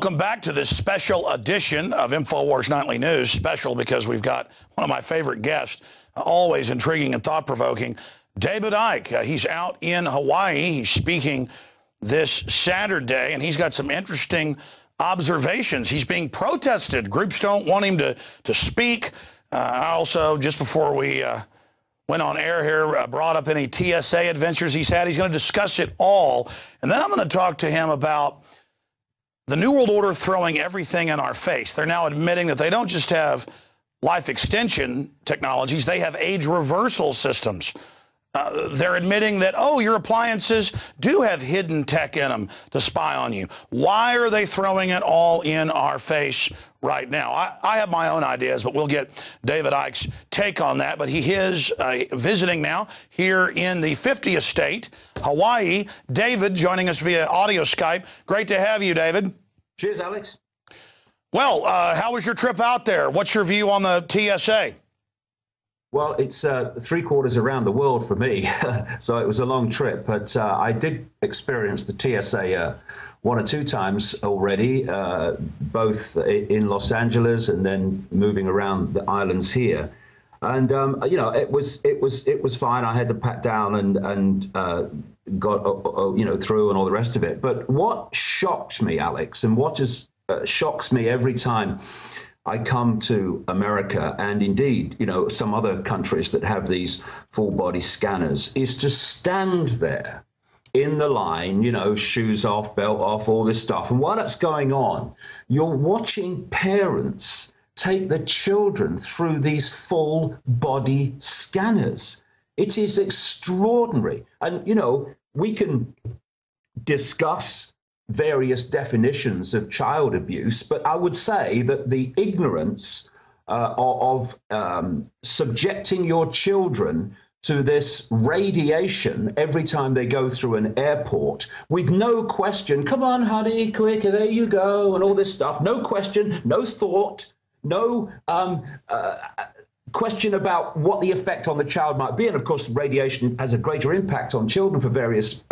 Welcome back to this special edition of InfoWars Nightly News. Special because we've got one of my favorite guests, always intriguing and thought-provoking, David Icke. He's out in Hawaii. He's speaking this Saturday, and he's got some interesting observations. He's being protested. Groups don't want him to speak. I also, just before we went on air here, brought up any TSA adventures he's had. He's going to discuss it all. And then I'm going to talk to him about the New World Order throwing everything in our face. They're now admitting that they don't just have life extension technologies, they have age reversal systems. They're admitting that, oh, your appliances do have hidden tech in them to spy on you. Why are they throwing it all in our face right now? I have my own ideas, but we'll get David Icke's take on that. But he is visiting now here in the 50th state, Hawaii. David joining us via audio Skype. Great to have you, David. Cheers, Alex. Well, how was your trip out there? What's your view on the TSA? Well, it's 3 quarters around the world for me, so it was a long trip. But I did experience the TSA 1 or 2 times already, both in Los Angeles and then moving around the islands here. And you know, it was fine. I had to pat down and got through and all the rest of it. But what shocked me, Alex, and what just shocks me every time I come to America, and indeed, some other countries that have these full body scanners, is to stand there in the line, shoes off, belt off, all this stuff. And while that's going on, you're watching parents take the children through these full body scanners. It is extraordinary. And, we can discuss various definitions of child abuse, but I would say that the ignorance of subjecting your children to this radiation every time they go through an airport with no question, come on, honey, quick, there you go, and all this stuff, no question, no thought, no question about what the effect on the child might be. And of course, radiation has a greater impact on children for various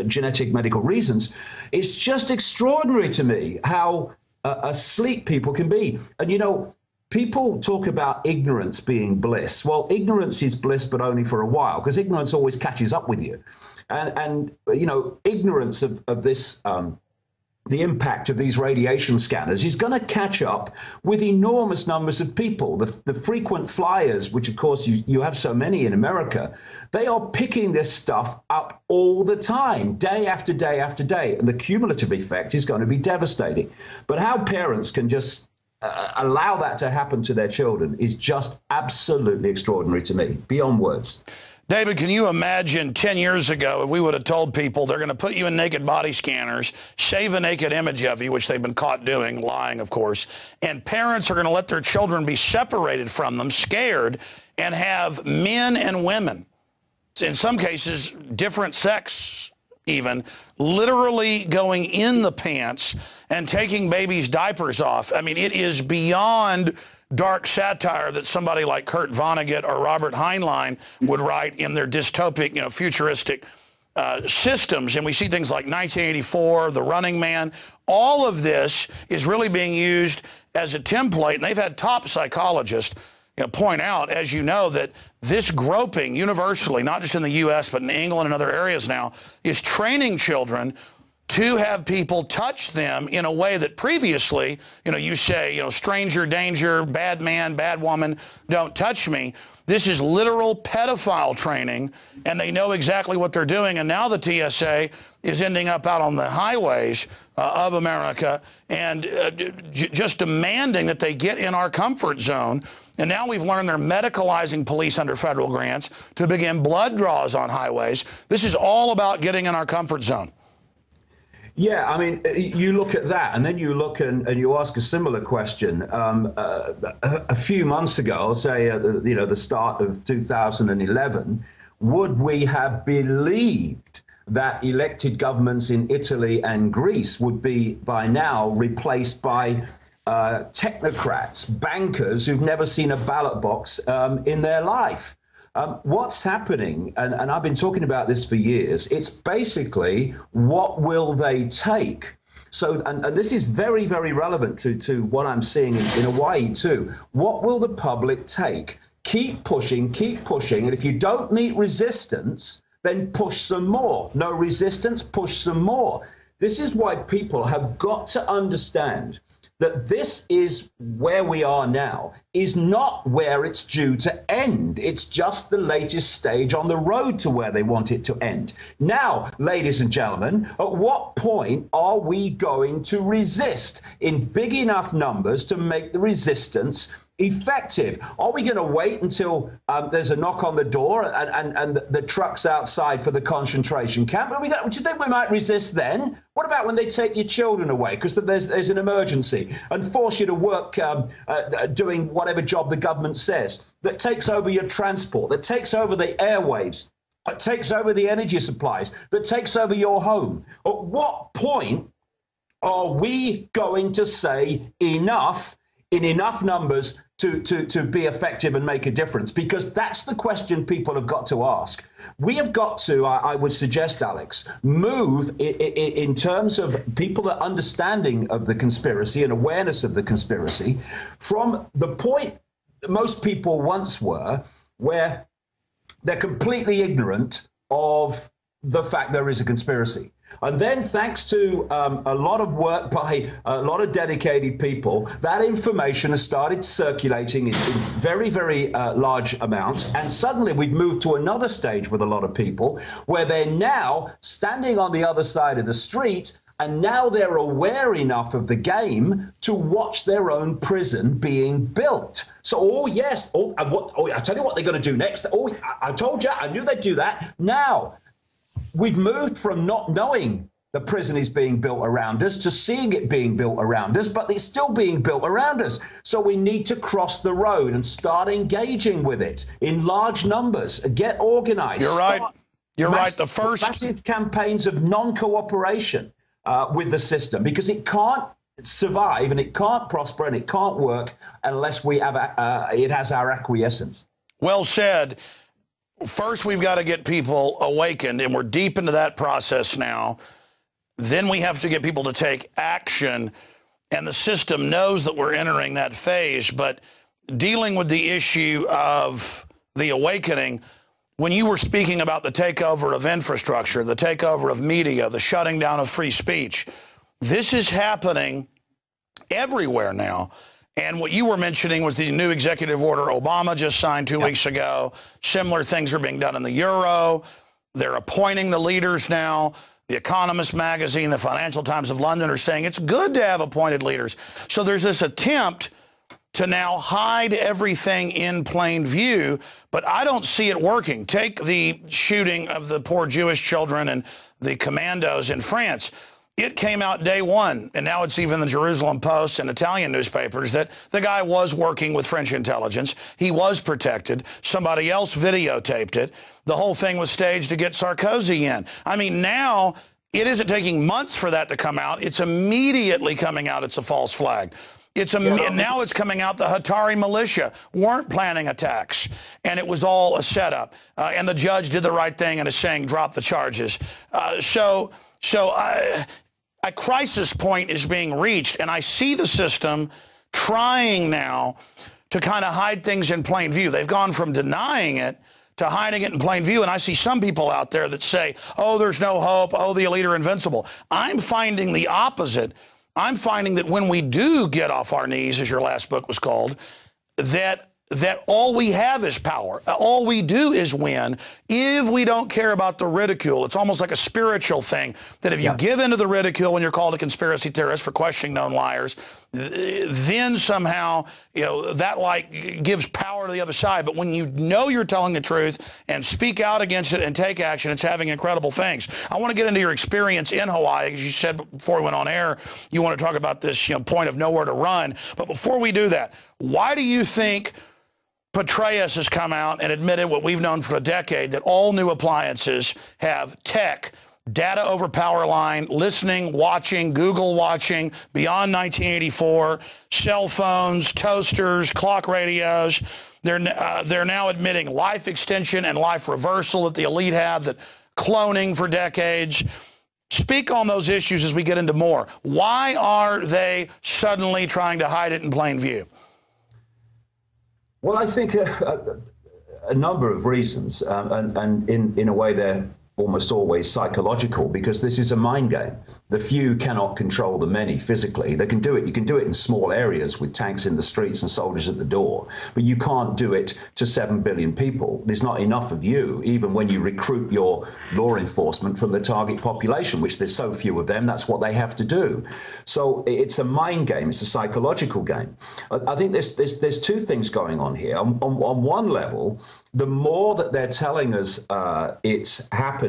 genetic medical reasons. It's just extraordinary to me how asleep people can be. And people talk about ignorance being bliss. Well, ignorance is bliss, but only for a while, because ignorance always catches up with you. And ignorance of this the impact of these radiation scanners is going to catch up with enormous numbers of people. The frequent flyers, which of course you have so many in America, they are picking this stuff up all the time, day after day after day. And the cumulative effect is going to be devastating. But how parents can just allow that to happen to their children is just absolutely extraordinary to me, beyond words. David, can you imagine 10 years ago if we would have told people they're going to put you in naked body scanners, shave a naked image of you, which they've been caught doing, lying, of course, and parents are going to let their children be separated from them, scared, and have men and women, in some cases, different sex even, literally going in the pants and taking babies' diapers off. I mean, it is beyond dark satire that somebody like Kurt Vonnegut or Robert Heinlein would write in their dystopic, futuristic systems. And we see things like 1984, The Running Man. All of this is really being used as a template. And they've had top psychologists point out, as you know, that this groping universally, not just in the U.S., but in England and other areas now, is training children to have people touch them in a way that previously, you say, stranger danger, bad man, bad woman, don't touch me. This is literal pedophile training, and they know exactly what they're doing. And now the TSA is ending up out on the highways of America and just demanding that they get in our comfort zone. And now we've learned they're medicalizing police under federal grants to begin blood draws on highways. This is all about getting in our comfort zone. Yeah, I mean, you look at that, and then you look and you ask a similar question. A few months ago, say, the start of 2011, would we have believed that elected governments in Italy and Greece would be by now replaced by technocrats, bankers who've never seen a ballot box in their life? What's happening, and I've been talking about this for years, it's basically what will they take So, and this is very, very relevant to what I'm seeing in Hawaii too. What will the public take? Keep pushing, and if you don't meet resistance, then push some more. No resistance, push some more. This is why people have got to understand that this is where we are now, is not where it's due to end. It's just the latest stage on the road to where they want it to end. Now, ladies and gentlemen, at what point are we going to resist in big enough numbers to make the resistance effective? Are we going to wait until there's a knock on the door and the truck's outside for the concentration camp? Do you think we might resist then? What about when they take your children away because there's an emergency and force you to work doing whatever job the government says, that takes over your transport, that takes over the airwaves, that takes over the energy supplies, that takes over your home? At what point are we going to say enough in enough numbers to be effective and make a difference? Because that's the question people have got to ask. We have got to, I would suggest, Alex, move in terms of people are understanding of the conspiracy and awareness of the conspiracy from the point that most people once were, where they're completely ignorant of the fact there is a conspiracy. And then, thanks to a lot of work by a lot of dedicated people, that information has started circulating in very, very large amounts. And suddenly we've moved to another stage with a lot of people where they're now standing on the other side of the street, and now they're aware enough of the game to watch their own prison being built. So, I tell you what they're going to do next. Oh, I told you, I knew they'd do that. Now, we've moved from not knowing the prison is being built around us to seeing it being built around us, but it's still being built around us. So we need to cross the road and start engaging with it in large numbers, get organized. You're right. You're right. The first massive campaigns of non-cooperation with the system, because it can't survive and it can't prosper and it can't work unless we have it has our acquiescence. Well said. First, we've got to get people awakened, and we're deep into that process now. Then we have to get people to take action, and the system knows that we're entering that phase. But dealing with the issue of the awakening, when you were speaking about the takeover of infrastructure, the takeover of media, the shutting down of free speech, this is happening everywhere now. And what you were mentioning was the new executive order Obama just signed 2 weeks ago. Similar things are being done in the Euro. They're appointing the leaders now. The Economist magazine, the Financial Times of London are saying it's good to have appointed leaders. So there's this attempt to now hide everything in plain view, but I don't see it working. Take the shooting of the poor Jewish children and the commandos in France. It came out day one, and now it's even the Jerusalem Post and Italian newspapers, that the guy was working with French intelligence. He was protected. Somebody else videotaped it. The whole thing was staged to get Sarkozy in. I mean, now it isn't taking months for that to come out. It's immediately coming out. It's a false flag. Now it's coming out the Hatari militia weren't planning attacks, and it was all a setup. And the judge did the right thing and is saying drop the charges. A crisis point is being reached, and I see the system trying now to kind of hide things in plain view. They've gone from denying it to hiding it in plain view, and I see some people out there that say, oh, there's no hope, oh, the elite are invincible. I'm finding the opposite. I'm finding that when we do get off our knees, as your last book was called, that all we have is power. All we do is win if we don't care about the ridicule. It's almost like a spiritual thing, that if you give into the ridicule when you're called a conspiracy theorist for questioning known liars, then somehow, that gives power to the other side. But when you know you're telling the truth and speak out against it and take action, it's having incredible things. I want to get into your experience in Hawaii, because you said before we went on air, you want to talk about this point of nowhere to run. But before we do that, why do you think Petraeus has come out and admitted what we've known for a decade, that all new appliances have tech, data over power line, listening, watching, Google watching, beyond 1984, cell phones, toasters, clock radios. They're now admitting life extension and life reversal that the elite have, that cloning for decades. Speak on those issues as we get into more. Why are they suddenly trying to hide it in plain view? Well, I think a number of reasons, and in a way they're almost always psychological, because this is a mind game. The few cannot control the many physically. They can do it. You can do it in small areas with tanks in the streets and soldiers at the door, but you can't do it to 7 billion people. There's not enough of you, even when you recruit your law enforcement from the target population, which there's so few of them. That's what they have to do. So it's a mind game. It's a psychological game. I think there's two things going on here. On one level, the more that they're telling us it's happening,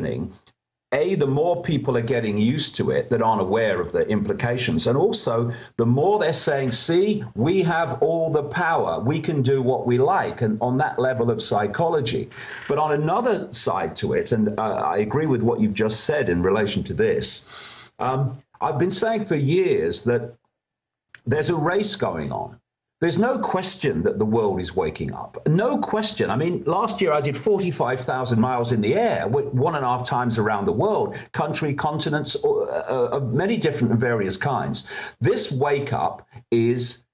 the more people are getting used to it that aren't aware of the implications. And also, the more they're saying, see, we have all the power. We can do what we like. And on that level of psychology. But on another side to it, and I agree with what you've just said in relation to this, I've been saying for years that there's a race going on. There's no question that the world is waking up. No question. I mean, last year I did 45,000 miles in the air, 1.5 times around the world, country, continents, of many different and various kinds. This wake up is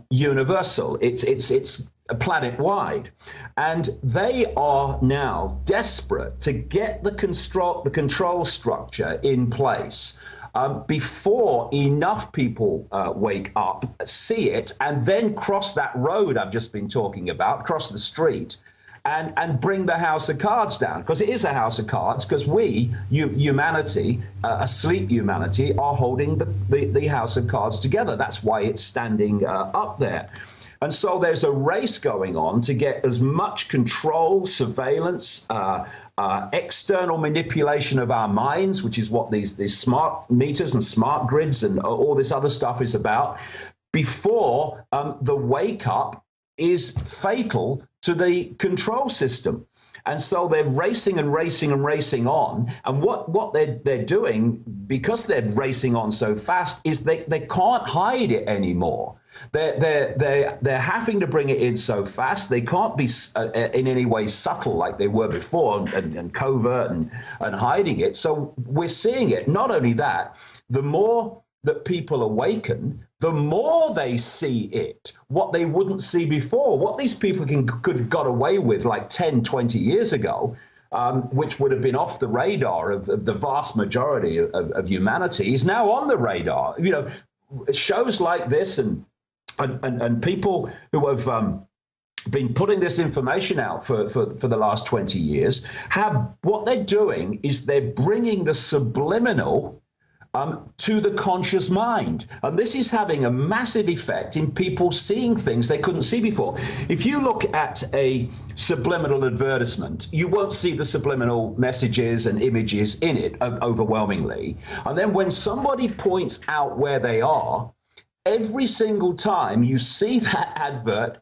universal. It's planet-wide. And they are now desperate to get the control structure in place before enough people wake up, see it, and then cross that road I've just been talking about, cross the street, and bring the house of cards down. Because it is a house of cards, because we, humanity, asleep humanity, are holding the house of cards together. That's why it's standing up there. And so there's a race going on to get as much control, surveillance, external manipulation of our minds, which is what these smart meters and smart grids and all this other stuff is about, before the wake up is fatal to the control system. And so they're racing and racing and racing on. And what they're doing, because they're racing on so fast, is they can't hide it anymore. They're having to bring it in so fast. They can't be in any way subtle like they were before and covert and hiding it. So we're seeing it. Not only that, the more that people awaken, the more they see it, what they wouldn't see before, what these people could have got away with like 10, 20 years ago, which would have been off the radar of the vast majority of humanity, is now on the radar. You know, shows like this and people who have been putting this information out for the last 20 years, what they're doing is they're bringing the subliminal to the conscious mind. And this is having a massive effect in people seeing things they couldn't see before. If you look at a subliminal advertisement, you won't see the subliminal messages and images in it overwhelmingly. And then when somebody points out where they are, every single time you see that advert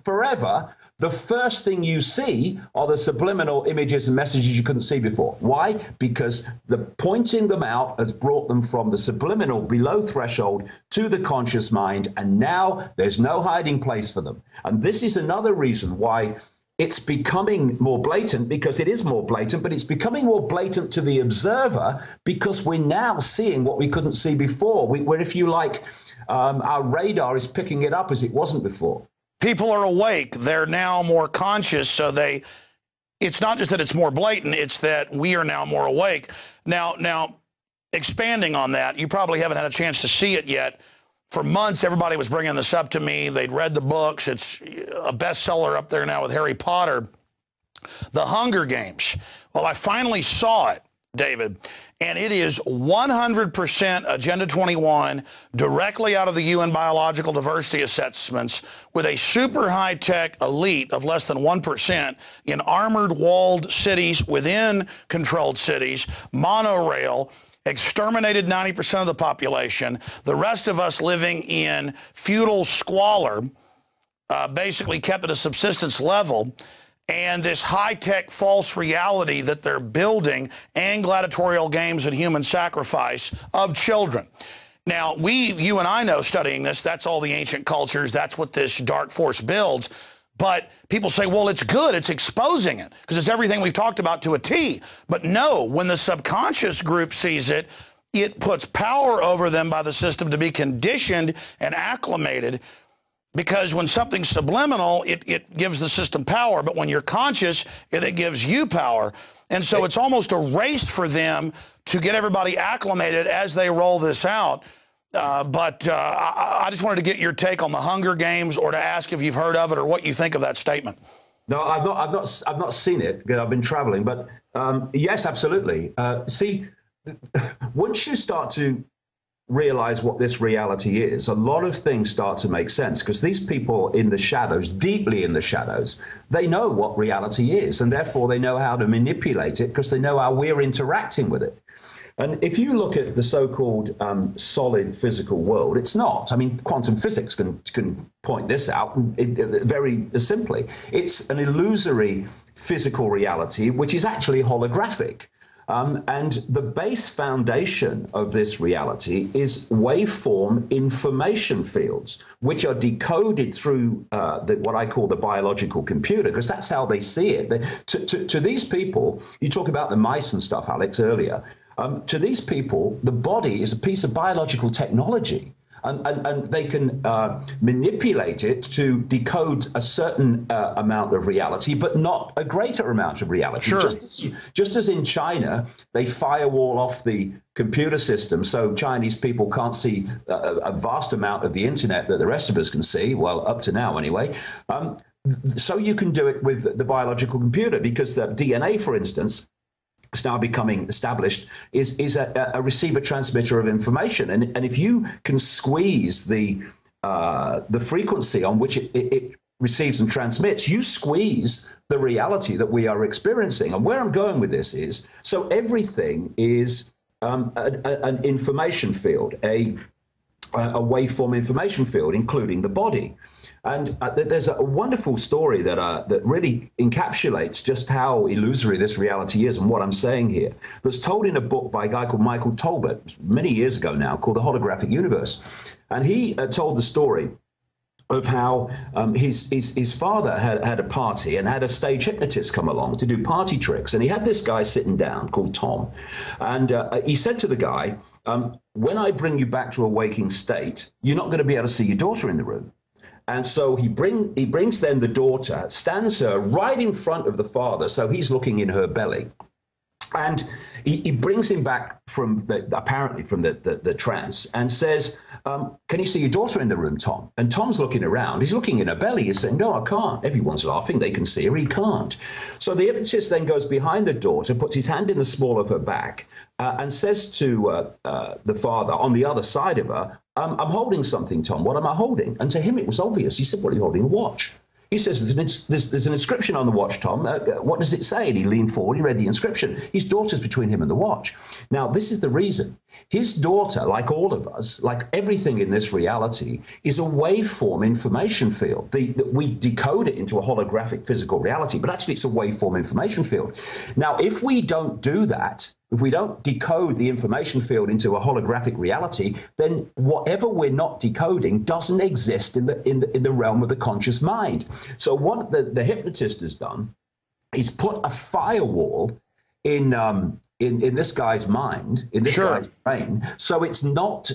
forever, the first thing you see are the subliminal images and messages you couldn't see before. Why? Because the pointing them out has brought them from the subliminal below threshold to the conscious mind, and now there's no hiding place for them. And this is another reason why it's becoming more blatant, because it is more blatant, but it's becoming more blatant to the observer because we're now seeing what we couldn't see before. Where, if you like, our radar is picking it up as it wasn't before. People are awake. They're now more conscious. So it's not just that it's more blatant, it's that we are now more awake. Now, expanding on that, you probably haven't had a chance to see it yet. For months, everybody was bringing this up to me. They'd read the books. It's a bestseller up there now with Harry Potter. The Hunger Games. Well, I finally saw it, David, and it is 100% Agenda 21, directly out of the UN Biological Diversity Assessments, with a super high-tech elite of less than 1% in armored walled cities, within controlled cities, monorail, exterminated 90% of the population, the rest of us living in feudal squalor, basically kept at a subsistence level, and this high-tech false reality that they're building, and gladiatorial games and human sacrifice of children. Now, you and I know, studying this, that's all the ancient cultures, that's what this dark force builds. But people say, well, it's good. It's exposing it because it's everything we've talked about to a T. But no, when the subconscious group sees it, it puts power over them by the system to be conditioned and acclimated, because when something's subliminal, it gives the system power. But when you're conscious, it gives you power. And so it's almost a race for them to get everybody acclimated as they roll this out. But I just wanted to get your take on the Hunger Games, or to ask if you've heard of it or what you think of that statement. No, I've not seen it because I've been traveling. But yes, absolutely. See, once you start to realize what this reality is, a lot of things start to make sense, because these people in the shadows, deeply in the shadows, they know what reality is, and therefore they know how to manipulate it because they know how we're interacting with it. And if you look at the so-called solid physical world, it's not. I mean, quantum physics can point this out very simply. It's an illusory physical reality, which is actually holographic. And the base foundation of this reality is waveform information fields, which are decoded through what I call the biological computer, because that's how they see it. To these people, you talk about the mice and stuff, Alex, earlier. To these people, the body is a piece of biological technology, and they can manipulate it to decode a certain amount of reality, but not a greater amount of reality. Sure. Just as in China, they firewall off the computer system so Chinese people can't see a vast amount of the internet that the rest of us can see, well, up to now anyway. So you can do it with the biological computer, because the DNA, for instance, is now becoming established, is a receiver transmitter of information. And if you can squeeze the frequency on which it receives and transmits, you squeeze the reality that we are experiencing. And where I'm going with this is, so everything is an information field, a waveform information field, including the body. And there's a wonderful story that really encapsulates just how illusory this reality is and what I'm saying here, that's told in a book by a guy called Michael Tolbert many years ago now, called The Holographic Universe. And he told the story of how his father had a party and had a stage hypnotist come along to do party tricks. And he had this guy sitting down called Tom. And he said to the guy, when I bring you back to a waking state, you're not going to be able to see your daughter in the room. And so he brings then the daughter, stands her right in front of the father, so he's looking in her belly. And he brings him back apparently from the trance, and says, can you see your daughter in the room, Tom? And Tom's looking around. He's looking in her belly. He's saying, no, I can't. Everyone's laughing. They can see her. He can't. So the hypnotist then goes behind the daughter, puts his hand in the small of her back, and says to the father on the other side of her, I'm holding something, Tom. What am I holding? And to him, it was obvious. He said, what are you holding? A watch. He says, there's an inscription on the watch, Tom. What does it say? And he leaned forward, he read the inscription. His daughter's between him and the watch. Now, this is the reason. His daughter, like all of us, like everything in this reality, is a waveform information field. We decode it into a holographic physical reality, but actually it's a waveform information field. Now, if we don't do that, if we don't decode the information field into a holographic reality, then whatever we're not decoding doesn't exist in the realm of the conscious mind. So what the hypnotist has done is put a firewall in this guy's mind, in this guy's brain, so it's not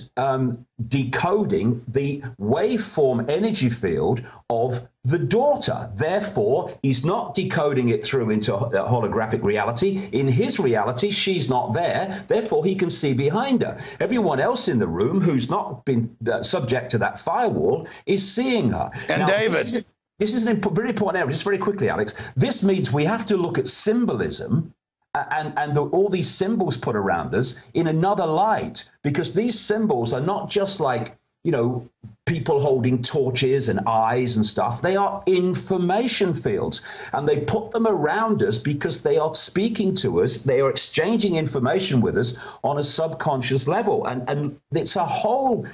decoding the waveform energy field of the daughter. Therefore, he's not decoding it through into holographic reality. In his reality, she's not there. Therefore, he can see behind her. Everyone else in the room who's not been subject to that firewall is seeing her. And now, David, this is very important area. Just very quickly, Alex. This means we have to look at symbolism and all these symbols put around us in another light, because these symbols are not just like, you know, people holding torches and eyes and stuff. They are information fields, and they put them around us because they are speaking to us. They are exchanging information with us on a subconscious level. And it's a whole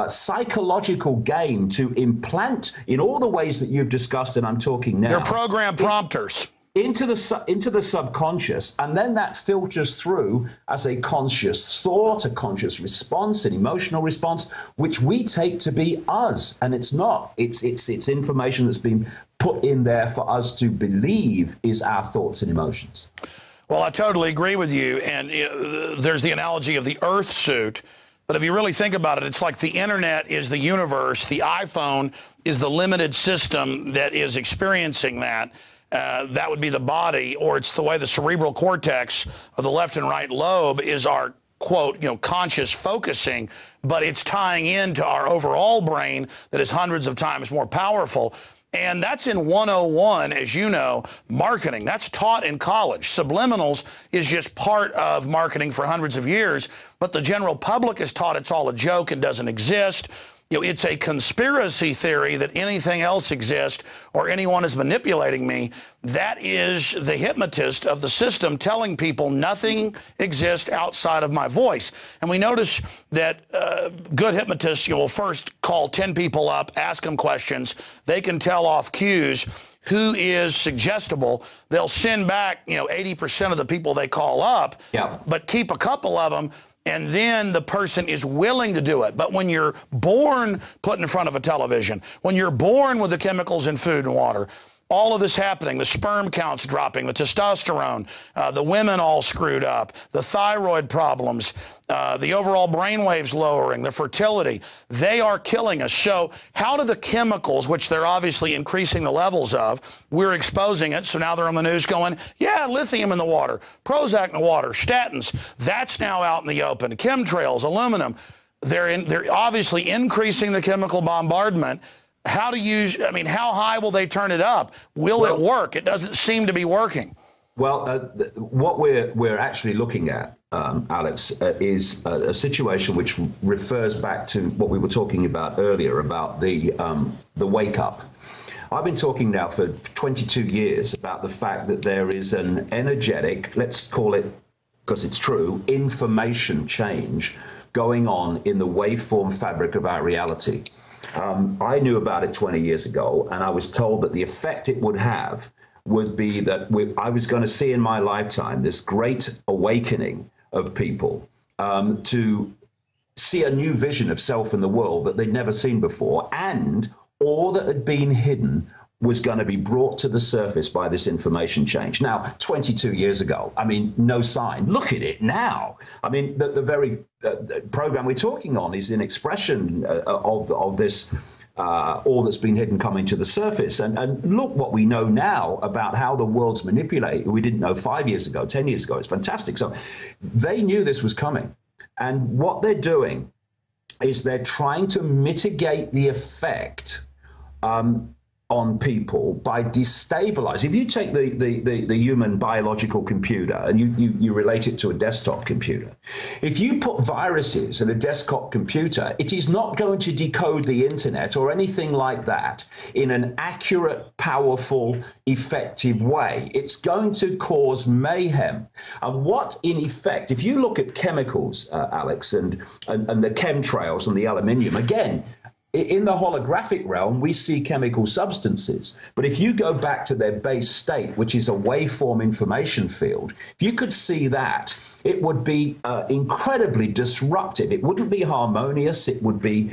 psychological game to implant in all the ways that you've discussed, and I'm talking now. They're program prompters. into the subconscious, and then that filters through as a conscious thought, a conscious response, an emotional response, which we take to be us, and it's not. It's information that's been put in there for us to believe is our thoughts and emotions. Well, I totally agree with you, and there's the analogy of the Earth suit. But if you really think about it, it's like the internet is the universe, the iPhone is the limited system that is experiencing that. That would be the body, or it's the way the cerebral cortex of the left and right lobe is our, quote, conscious focusing, but it's tying into our overall brain that is hundreds of times more powerful. And that's in 101, as you know, marketing. That's taught in college. Subliminals is just part of marketing for hundreds of years, but the general public is taught it's all a joke and doesn't exist. It's a conspiracy theory that anything else exists or anyone is manipulating me. That is the hypnotist of the system telling people nothing exists outside of my voice. And we notice that good hypnotists, will first call 10 people up, ask them questions. They can tell off cues who is suggestible. They'll send back, 80% of the people they call up, but keep a couple of them. And then the person is willing to do it. But when you're born put in front of a television, when you're born with the chemicals in food and water, all of this happening, the sperm counts dropping, the testosterone, the women all screwed up, the thyroid problems, the overall brainwaves lowering, the fertility, they are killing us. So how do the chemicals, which they're obviously increasing the levels of, we're exposing it, so now they're on the news going, yeah, lithium in the water, Prozac in the water, statins, that's now out in the open, chemtrails, aluminum, they're obviously increasing the chemical bombardment. How high will they turn it up? Will it work? It doesn't seem to be working. Well, what we're actually looking at, Alex, is a situation which refers back to what we were talking about earlier about the wake up. I've been talking now for 22 years about the fact that there is an energetic, let's call it, because it's true, information change going on in the waveform fabric of our reality. I knew about it 20 years ago, and I was told that the effect it would have would be that I was going to see in my lifetime this great awakening of people to see a new vision of self in the world that they'd never seen before, and all that had been hidden was going to be brought to the surface by this information change. Now, 22 years ago, no sign. Look at it now. The very program we're talking on is an expression of this, all that's been hidden coming to the surface. And look what we know now about how the world's manipulated. We didn't know 5 years ago, 10 years ago. It's fantastic. So they knew this was coming. And what they're doing is they're trying to mitigate the effect on people by destabilizing. If you take the human biological computer and you relate it to a desktop computer, if you put viruses in a desktop computer, it is not going to decode the internet or anything like that in an accurate, powerful, effective way. It's going to cause mayhem. And what, in effect, if you look at chemicals, Alex, and the chemtrails and the aluminium, again, in the holographic realm, we see chemical substances. But if you go back to their base state, which is a waveform information field, if you could see that, it would be incredibly disruptive. It wouldn't be harmonious. It would be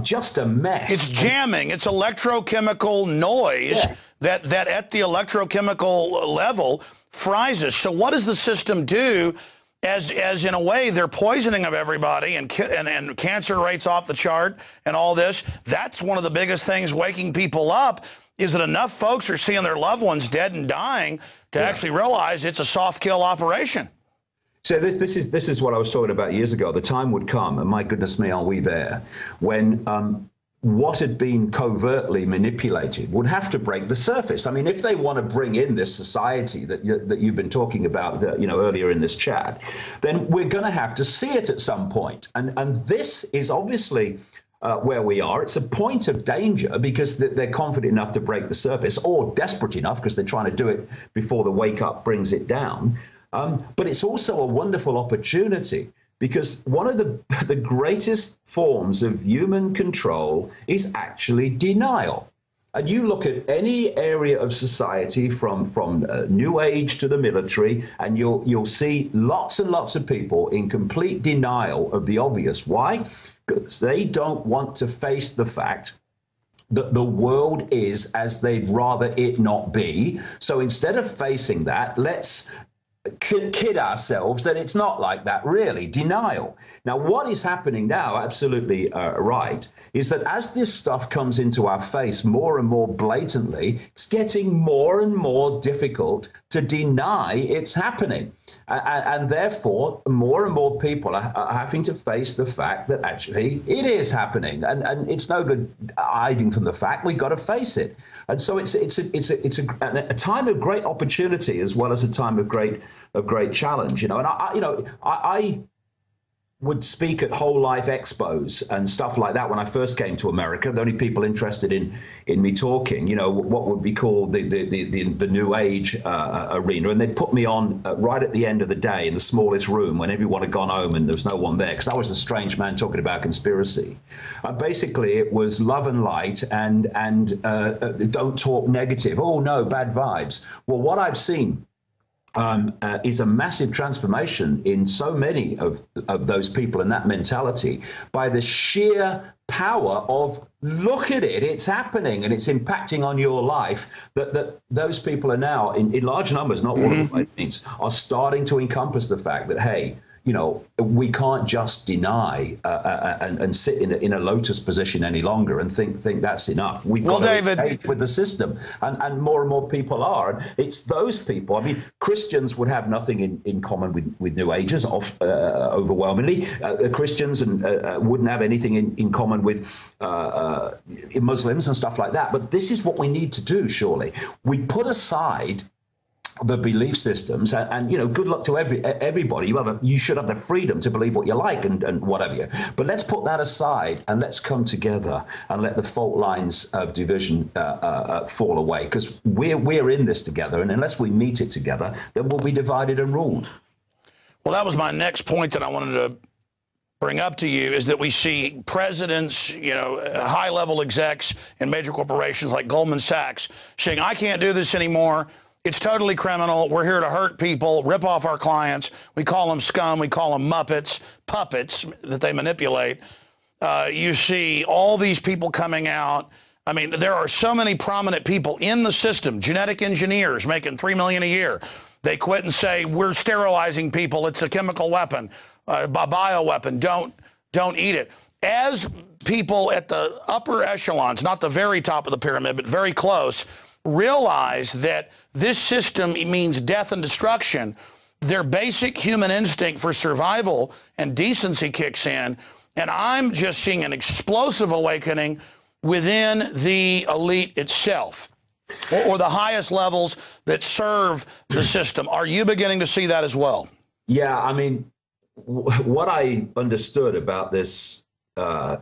just a mess. It's jamming. It's electrochemical noise that at the electrochemical level fries us. So what does the system do? As in a way, they're poisoning of everybody and cancer rates off the chart and all this. That's one of the biggest things waking people up, is that enough folks are seeing their loved ones dead and dying to actually realize it's a soft kill operation. So this is what I was talking about years ago. The time would come, and my goodness me, are we there, when what had been covertly manipulated would have to break the surface. If they want to bring in this society that you've been talking about, earlier in this chat, then we're going to have to see it at some point. And this is obviously where we are. It's a point of danger because they're confident enough to break the surface, or desperate enough because they're trying to do it before the wake up brings it down. But it's also a wonderful opportunity, because one of the greatest forms of human control is actually denial. And you look at any area of society, from New Age to the military, and you'll see lots and lots of people in complete denial of the obvious. Why? Because they don't want to face the fact that the world is as they'd rather it not be. So instead of facing that, let's kid ourselves that it's not like that, really. Denial. Now, what is happening now, absolutely right, is that as this stuff comes into our face more and more blatantly, it's getting more and more difficult to deny it's happening. And therefore, more and more people are having to face the fact that actually it is happening. And it's no good hiding from the fact. We've got to face it. And so it's a time of great opportunity as well as a time of great challenge. And I would speak at whole life expos and stuff like that when I first came to America. The only people interested in me talking, what would be called the New Age arena, and they'd put me on right at the end of the day in the smallest room when everyone had gone home and there was no one there, because I was the strange man talking about conspiracy. Basically, it was love and light and don't talk negative. Oh no, bad vibes. Well, what I've seen is a massive transformation in so many of those people and that mentality by the sheer power of, look at it, it's happening and it's impacting on your life, that those people are now in large numbers, not all of them by any means, are starting to encompass the fact that, hey, we can't just deny and sit in a lotus position any longer and think that's enough. We've got to engage with the system, and more people are. And it's those people. I mean, Christians would have nothing in common with New Agers, overwhelmingly. Christians wouldn't have anything in common with Muslims and stuff like that. But this is what we need to do, surely. We put aside the belief systems, and good luck to everybody. You should have the freedom to believe what you like and whatever. But let's put that aside and let's come together and let the fault lines of division fall away, because we're in this together, and unless we meet it together, then we'll be divided and ruled. Well, that was my next point that I wanted to bring up to you, is that we see presidents, high-level execs in major corporations like Goldman Sachs saying, I can't do this anymore. It's totally criminal. We're here to hurt people, rip off our clients. We call them scum. We call them Muppets, puppets that they manipulate. You see all these people coming out. I mean, there are so many prominent people in the system, genetic engineers making $3 million a year. They quit and say, we're sterilizing people. It's a chemical weapon, a bioweapon. Don't eat it. As people at the upper echelons, not the very top of the pyramid, but very close, realize that this system means death and destruction, their basic human instinct for survival and decency kicks in. And I'm just seeing an explosive awakening within the elite itself, or the highest levels that serve the system. Are you beginning to see that as well? Yeah, I mean, what I understood about this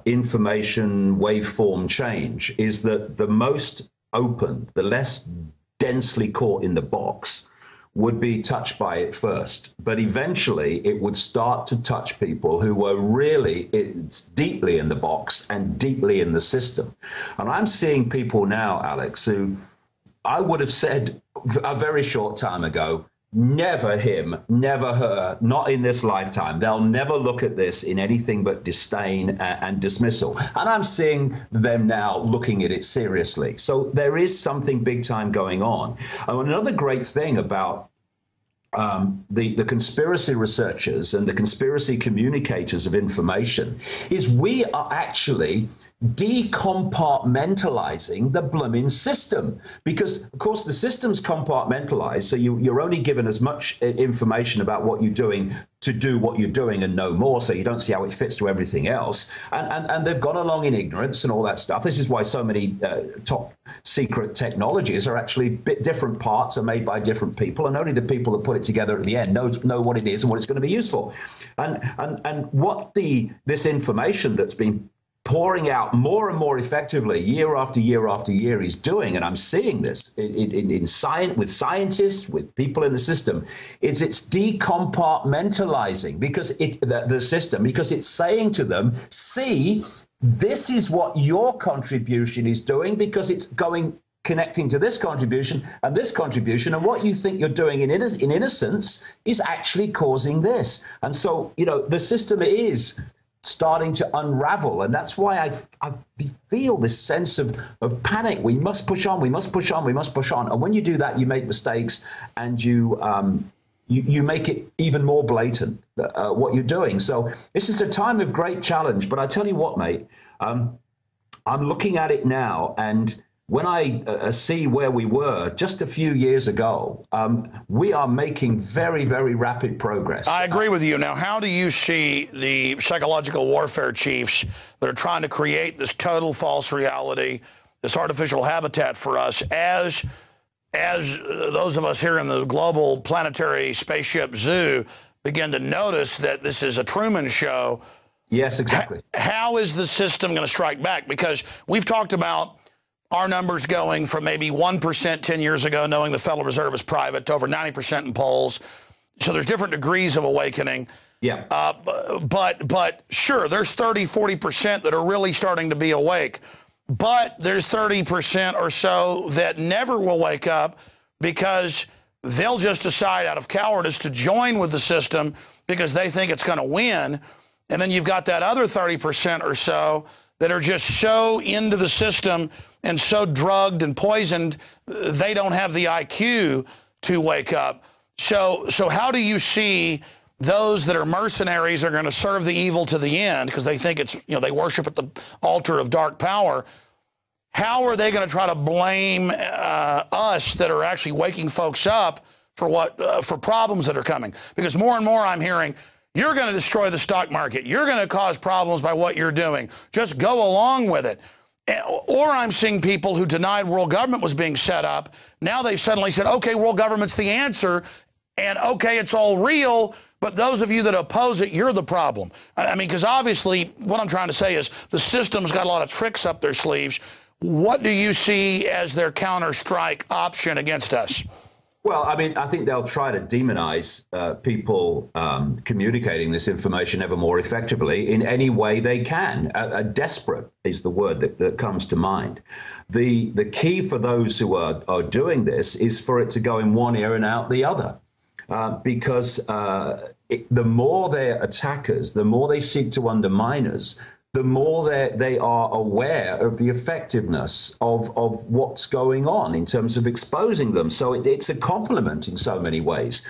information waveform change is that the most open, the less densely caught in the box, would be touched by it first. But eventually it would start to touch people who were really deeply in the box and deeply in the system. And I'm seeing people now, Alex, who I would have said a very short time ago, never him, never her, not in this lifetime. They'll never look at this in anything but disdain and dismissal. And I'm seeing them now looking at it seriously. So there is something big time going on. And another great thing about the conspiracy researchers and the conspiracy communicators of information is we are actually decompartmentalizing the blooming system, because of course the system's compartmentalized, so you're only given as much information about what you're doing to do what you're doing and no more, so you don't see how it fits to everything else, and they've gone along in ignorance and all that stuff. This is why so many top secret technologies are actually different parts are made by different people, and only the people that put it together at the end know what it is and what it's going to be used for. And what this information that's been pouring out more and more effectively year after year after year is doing, and I'm seeing this in science, with scientists, with people in the system, it's decompartmentalizing because the system, because it's saying to them, see, this is what your contribution is doing, because it's connecting to this contribution and this contribution, and what you think you're doing in innocence is actually causing this. And so, the system is starting to unravel, and that's why I feel this sense of panic. We must push on, we must push on, we must push on. And when you do that, you make mistakes, and you make it even more blatant what you're doing. So this is a time of great challenge. But I tell you what, mate, I'm looking at it now, and when I see where we were just a few years ago, we are making very, very rapid progress. I agree with you. Now, how do you see the psychological warfare chiefs that are trying to create this total false reality, this artificial habitat for us, as those of us here in the global planetary spaceship zoo begin to notice that this is a Truman Show? Yes, exactly. How is the system going to strike back? Because we've talked about our numbers going from maybe 1% 10 years ago, knowing the Federal Reserve is private, to over 90% in polls. So there's different degrees of awakening. Yeah. But sure, there's 30, 40% that are really starting to be awake. But there's 30% or so that never will wake up, because they'll just decide out of cowardice to join with the system because they think it's going to win. And then you've got that other 30% or so that are just so into the system and so drugged and poisoned, they don't have the IQ to wake up. So how do you see those that are mercenaries are going to serve the evil to the end because they think it's, they worship at the altar of dark power? How are they going to try to blame us that are actually waking folks up for for problems that are coming? Because more and more I'm hearing, you're going to destroy the stock market. You're going to cause problems by what you're doing. Just go along with it. Or I'm seeing people who denied world government was being set up. Now they've suddenly said, okay, world government's the answer, and okay, it's all real, but those of you that oppose it, you're the problem. I mean, because obviously what I'm trying to say is the system's got a lot of tricks up their sleeves. What do you see as their counter-strike option against us? Well, I mean, I think they'll try to demonize people communicating this information ever more effectively in any way they can. Desperate is the word that comes to mind. The key for those who are doing this is for it to go in one ear and out the other, because the more they're attackers, the more they seek to undermine us, the more they are aware of the effectiveness of what's going on in terms of exposing them. So it's a compliment in so many ways.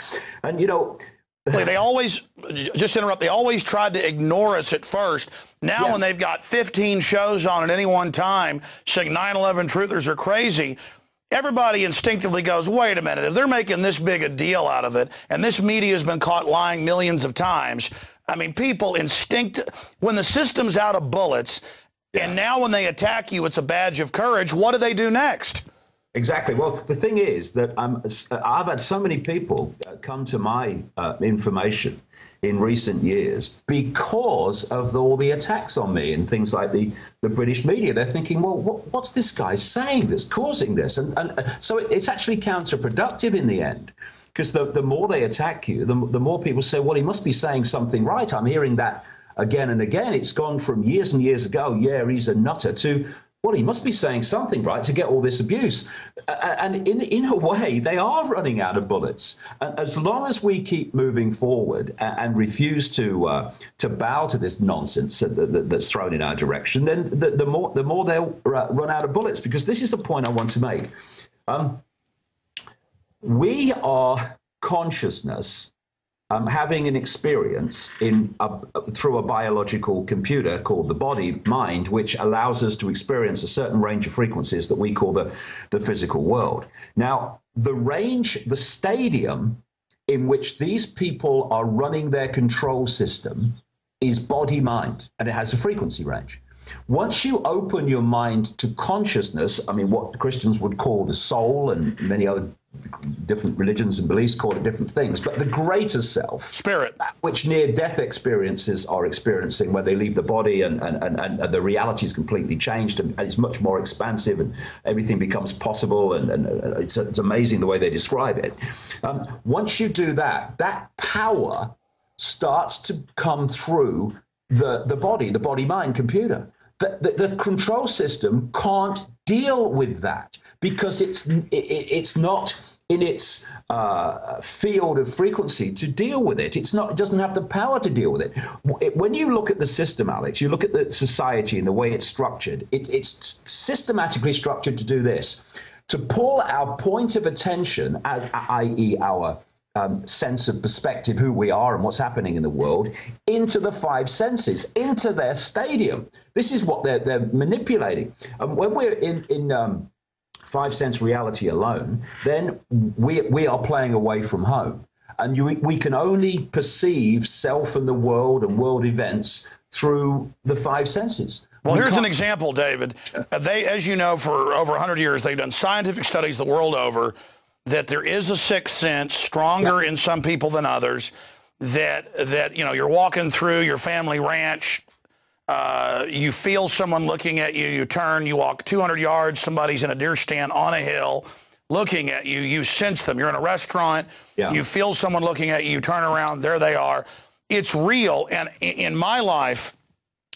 And, they always, just to interrupt, they always tried to ignore us at first. Now, when they've got 15 shows on at any one time saying 9/11 truthers are crazy, everybody instinctively goes, wait a minute, if they're making this big a deal out of it, and this media has been caught lying millions of times, I mean, people when the system's out of bullets, and now when they attack you, it's a badge of courage, what do they do next? Exactly. Well, the thing is that I've had so many people come to my information in recent years because of all the attacks on me and things like the British media. They're thinking, well, what's this guy saying that's causing this? And so it's actually counterproductive in the end, because the more they attack you, the more people say, well, he must be saying something right. I'm hearing that again and again. It's gone from years and years ago, yeah, he's a nutter, to, well, he must be saying something right to get all this abuse. And in a way, they are running out of bullets. And as long as we keep moving forward and refuse to bow to this nonsense that's thrown in our direction, then the more they'll run out of bullets. Because this is the point I want to make. We are consciousness having an experience through a biological computer called the body mind, which allows us to experience a certain range of frequencies that we call the physical world. Now, the stadium in which these people are running their control system is body mind, and it has a frequency range. Once you open your mind to consciousness, I mean, what Christians would call the soul, and many other different religions and beliefs call it different things, but the greater self, spirit, which near-death experiences are experiencing, where they leave the body and the reality is completely changed, and it's much more expansive, and everything becomes possible, and it's amazing the way they describe it. Once you do that, that power starts to come through the body-mind computer. The control system can't deal with that because it's not in its field of frequency to deal with it. It doesn't have the power to deal with it. When you look at the system, Alex, you look at the society and the way it's structured, it's systematically structured to do this, to pull our point of attention, i.e. our sense of perspective, who we are and what's happening in the world, into the five senses, into their stadium. This is what they're manipulating. And when we're in five sense reality alone, then we are playing away from home. And we can only perceive self and the world and world events through the five senses. Well, here's an example, David. They, as you know, for over 100 years, they've done scientific studies the world over that there is a sixth sense, stronger in some people than others, that you know, you're walking through your family ranch, you feel someone looking at you, you turn, you walk 200 yards, somebody's in a deer stand on a hill looking at you, you sense them. You're in a restaurant, you feel someone looking at you, you turn around, there they are. It's real. And in my life,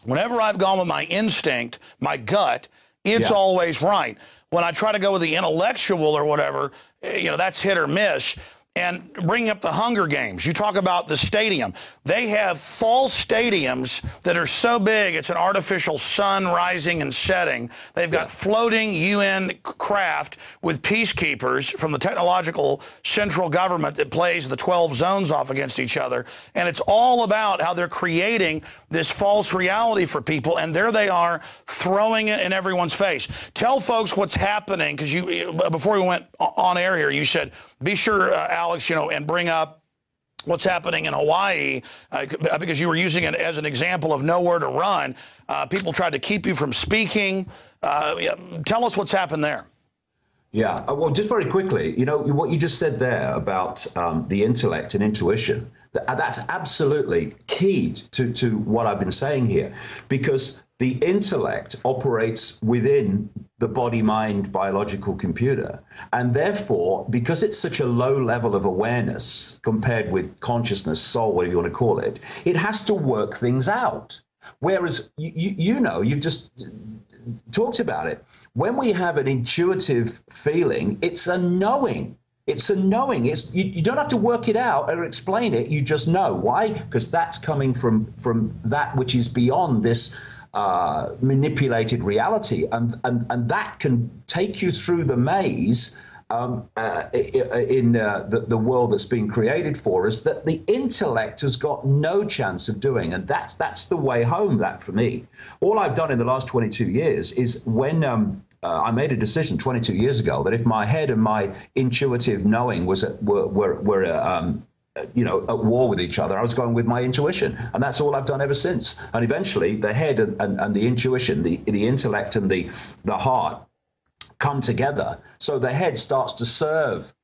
whenever I've gone with my instinct, my gut, it's always right. When I try to go with the intellectual or whatever, you know, that's hit or miss. And bringing up the Hunger Games, you talk about the stadium. They have false stadiums that are so big, it's an artificial sun rising and setting. They've got floating UN craft with peacekeepers from the technological central government that plays the 12 zones off against each other. And it's all about how they're creating this false reality for people. And there they are throwing it in everyone's face. Tell folks what's happening, because you, before we went on air here, you said, be sure, Alex, you know, and bring up what's happening in Hawaii, because you were using it as an example of nowhere to run. People tried to keep you from speaking. Tell us what's happened there. Yeah, well, just very quickly, you know, what you just said there about the intellect and intuition, that's absolutely key to what I've been saying here, because the intellect operates within the body-mind biological computer. And therefore, because it's such a low level of awareness compared with consciousness, soul, whatever you want to call it, it has to work things out. Whereas, you know, you've just talked about it. When we have an intuitive feeling, it's a knowing. It's a knowing. You don't have to work it out or explain it. You just know. Why? Because that's coming from that which is beyond this manipulated reality, and that can take you through the maze in the world that's been created for us, that the intellect has got no chance of doing. And that's the way home, that for me. All I've done in the last 22 years is when I made a decision 22 years ago that if my head and my intuitive knowing were you know, at war with each other, I was going with my intuition, and that's all I've done ever since. And eventually, the head and the intuition, the intellect and the heart come together. So the head starts to serve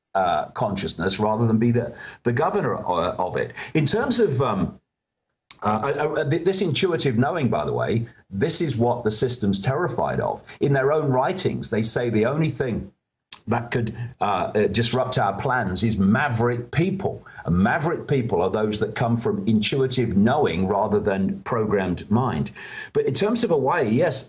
consciousness rather than be the governor of it. In terms of this intuitive knowing, by the way, this is what the system's terrified of. In their own writings, they say the only thing that could disrupt our plans is maverick people. And maverick people are those that come from intuitive knowing rather than programmed mind. But in terms of Hawaii, yes,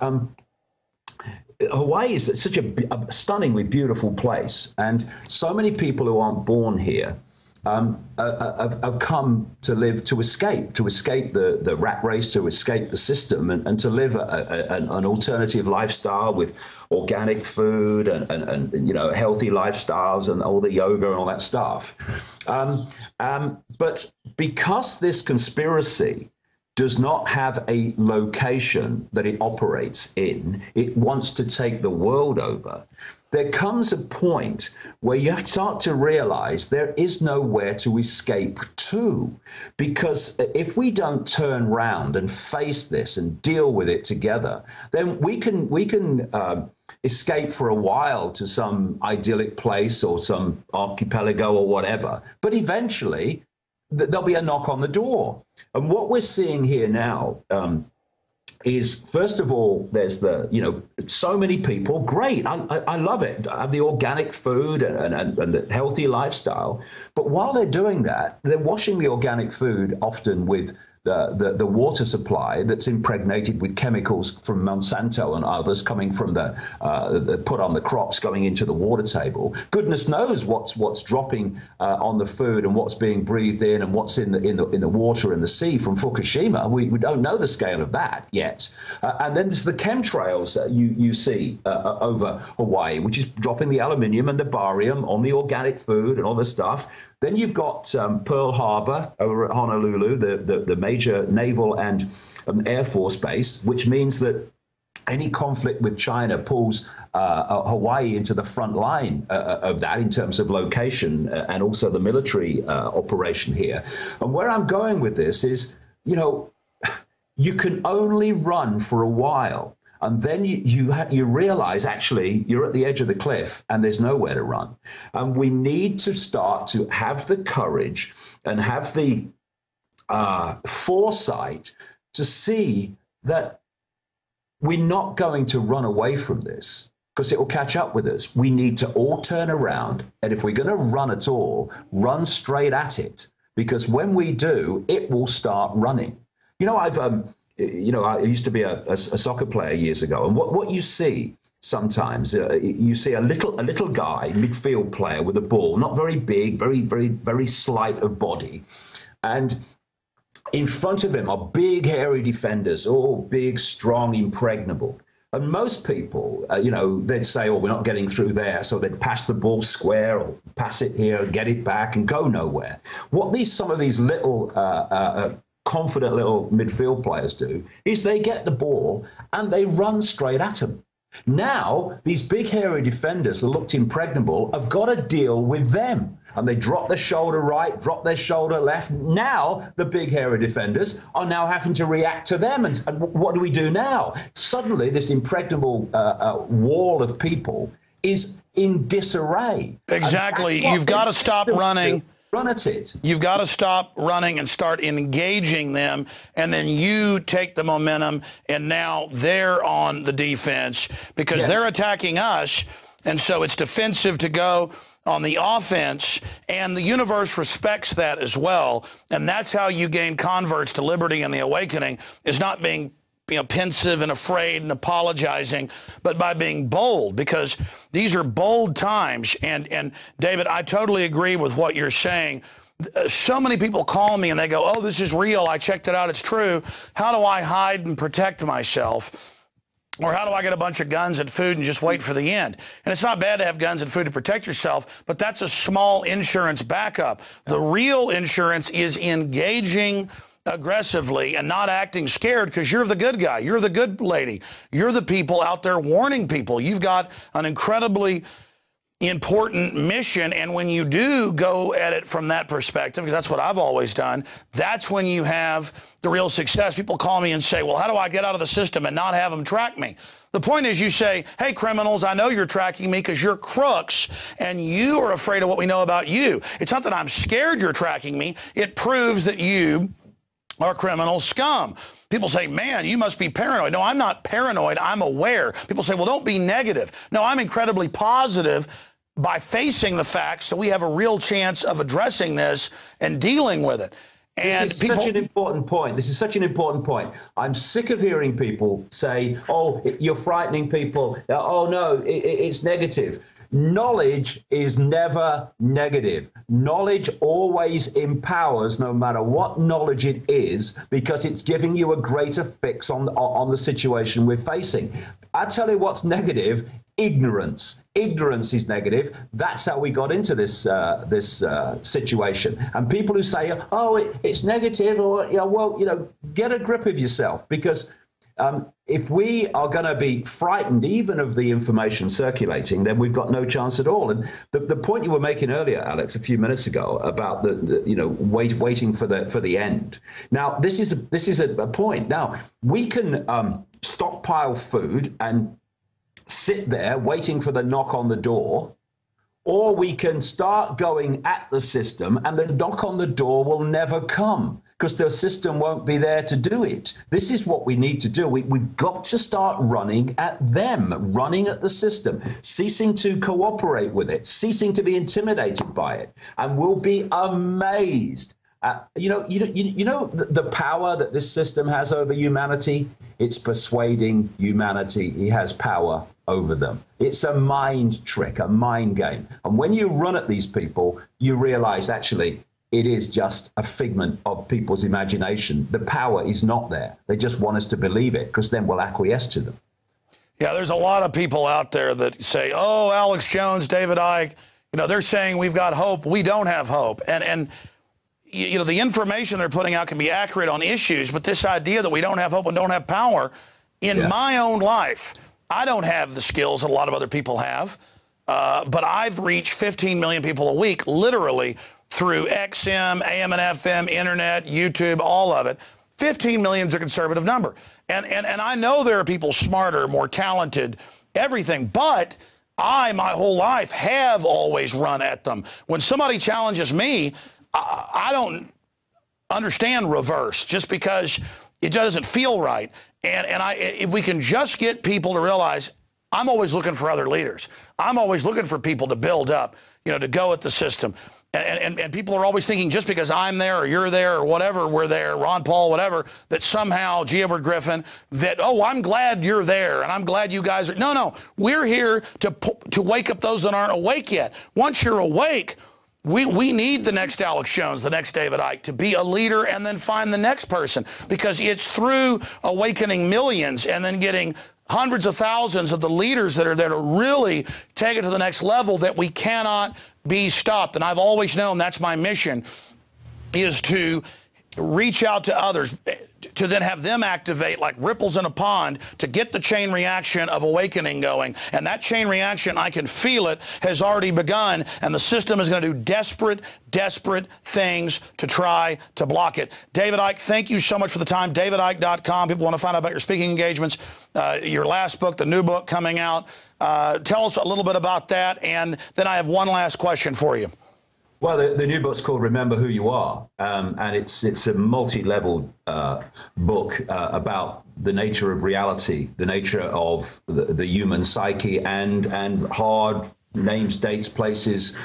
Hawaii is such a stunningly beautiful place. And so many people who aren't born here have come to live, to escape the rat race, to escape the system, and to live an alternative lifestyle with organic food and you know, healthy lifestyles and all the yoga and all that stuff. But because this conspiracy does not have a location that it operates in, it wants to take the world over, there comes a point where you have to start to realize there is nowhere to escape to. Because if we don't turn round and face this and deal with it together, then we can escape for a while to some idyllic place or some archipelago or whatever. But eventually, there'll be a knock on the door. And what we're seeing here now is, first of all, there's so many people, great, I love it. I have the organic food and the healthy lifestyle. But while they're doing that, they're washing the organic food often with the water supply that's impregnated with chemicals from Monsanto and others coming from the put on the crops going into the water table. Goodness knows what's dropping on the food and what's being breathed in and what's in the water and the sea from Fukushima. We don't know the scale of that yet. And then there's the chemtrails you see over Hawaii, which is dropping the aluminium and the barium on the organic food and all this stuff. Then you've got Pearl Harbor over at Honolulu, the major naval and air force base, which means that any conflict with China pulls Hawaii into the front line of that in terms of location and also the military operation here. And where I'm going with this is, you can only run for a while. And then you realize, actually, you're at the edge of the cliff and there's nowhere to run. And we need to start to have the courage and have the foresight to see that we're not going to run away from this because it will catch up with us. We need to all turn around. And if we're going to run at all, run straight at it, because when we do, it will start running. I used to be a soccer player years ago, and what you see sometimes, you see a little guy, midfield player with a ball, not very big, very slight of body, and in front of him are big, hairy defenders, all big, strong, impregnable. And most people, they'd say, "Oh, we're not getting through there," so they'd pass the ball square or pass it here, get it back, and go nowhere. What some of these little confident little midfield players do is they get the ball and they run straight at them. Now, these big hairy defenders that looked impregnable have got to deal with them. And they drop their shoulder right, drop their shoulder left. Now, the big hairy defenders are now having to react to them. And what do we do now? Suddenly, this impregnable wall of people is in disarray. Exactly. You've got to stop running. Run at it. You've got to stop running and start engaging them, and then you take the momentum, and now they're on the defense because they're attacking us, and so it's defensive to go on the offense, and the universe respects that as well, and that's how you gain converts to liberty and the awakening, is not being pensive and afraid and apologizing, but by being bold, because these are bold times. And David, I totally agree with what you're saying. So many people call me and they go, "Oh, this is real. I checked it out. It's true. How do I hide and protect myself? Or how do I get a bunch of guns and food and just wait for the end?" And it's not bad to have guns and food to protect yourself, but that's a small insurance backup. The real insurance is engaging aggressively and not acting scared, because you're the good guy. You're the good lady. You're the people out there warning people. You've got an incredibly important mission. And when you do go at it from that perspective, because that's what I've always done, that's when you have the real success. People call me and say, "Well, how do I get out of the system and not have them track me?" The point is, you say, "Hey, criminals, I know you're tracking me because you're crooks and you are afraid of what we know about you. It's not that I'm scared you're tracking me. It proves that you are criminal scum." People say, "Man, you must be paranoid." No, I'm not paranoid. I'm aware. People say, "Well, don't be negative." No, I'm incredibly positive by facing the facts, so we have a real chance of addressing this and dealing with it. And this is such an important point. This is such an important point. I'm sick of hearing people say, "Oh, you're frightening people. Oh, no, it's negative." Knowledge is never negative. Knowledge always empowers, no matter what knowledge it is, because it's giving you a greater fix on the situation we're facing. I tell you what's negative: ignorance. Ignorance is negative. That's how we got into this situation. And people who say, "Oh, it's negative," or get a grip of yourself, because if we are going to be frightened even of the information circulating, then we've got no chance at all. And the point you were making earlier, Alex, a few minutes ago about waiting for the end. Now, this is a point. Now, we can stockpile food and sit there waiting for the knock on the door, or we can start going at the system, and the knock on the door will never come, because the system won't be there to do it. This is what we need to do. We've got to start running at them, running at the system, ceasing to cooperate with it, ceasing to be intimidated by it. And we'll be amazed The power that this system has over humanity. It's persuading humanity. He has power over them. It's a mind trick, a mind game. And when you run at these people, you realize actually it is just a figment of people's imagination. The power is not there. They just want us to believe it because then we'll acquiesce to them. Yeah, there's a lot of people out there that say, oh, Alex Jones, David Icke, they're saying we've got hope. We don't have hope. And the information they're putting out can be accurate on issues, but this idea that we don't have hope and don't have power, in my own life, I don't have the skills that a lot of other people have, but I've reached 15 million people a week, literally, through XM, AM and FM, internet, YouTube, all of it. 15 million is a conservative number. And I know there are people smarter, more talented, everything, but I, my whole life, have always run at them. When somebody challenges me, I don't understand reverse just because it doesn't feel right. And if we can just get people to realize, I'm always looking for other leaders. I'm always looking for people to build up, to go at the system. And people are always thinking just because I'm there or you're there or whatever, we're there, Ron Paul, whatever, that somehow, G. Edward Griffin, that, oh, I'm glad you're there and I'm glad you guys are. No, we're here to wake up those that aren't awake yet. Once you're awake, we need the next Alex Jones, the next David Icke, to be a leader and then find the next person, because it's through awakening millions and then getting hundreds of thousands of the leaders that are there to really take it to the next level that we cannot be stopped. And I've always known that's my mission, is to reach out to others, to then have them activate like ripples in a pond to get the chain reaction of awakening going. And that chain reaction, I can feel it, has already begun, and the system is going to do desperate things to try to block it. David Icke, thank you so much for the time. DavidIcke.com. People want to find out about your speaking engagements, your last book, the new book coming out. Tell us a little bit about that, and then I have one last question for you. Well, the new book's called Remember Who You Are, and it's a multi-level book about the nature of reality, the nature of the human psyche, and hard names, dates, places,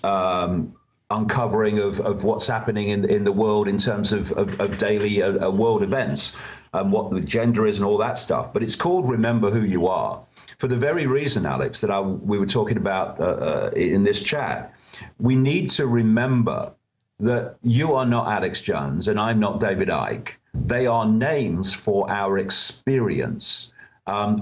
uncovering of what's happening in the world in terms of daily world events, and what the gender is and all that stuff. But it's called Remember Who You Are for the very reason, Alex, that we were talking about in this chat. We need to remember that you are not Alex Jones and I'm not David Icke. They are names for our experience.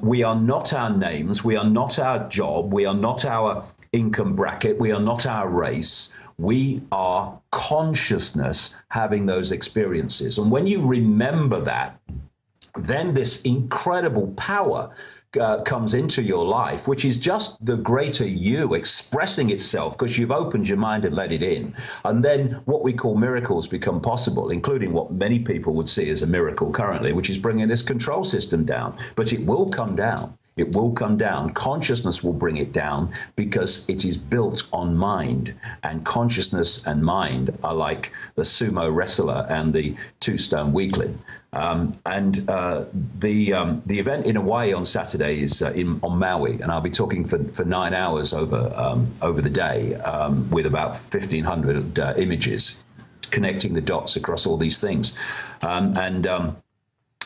We are not our names. We are not our job. We are not our income bracket. We are not our race. We are consciousness having those experiences. And when you remember that, then this incredible power comes into your life, which is just the greater you expressing itself because you've opened your mind and let it in. And then what we call miracles become possible, including what many people would see as a miracle currently, which is bringing this control system down. But it will come down. It will come down. Consciousness will bring it down because it is built on mind. And consciousness and mind are like the sumo wrestler and the two-stone weakling. The event in Hawaii on Saturday is on Maui, and I'll be talking for 9 hours over the day with about 1,500 images, connecting the dots across all these things.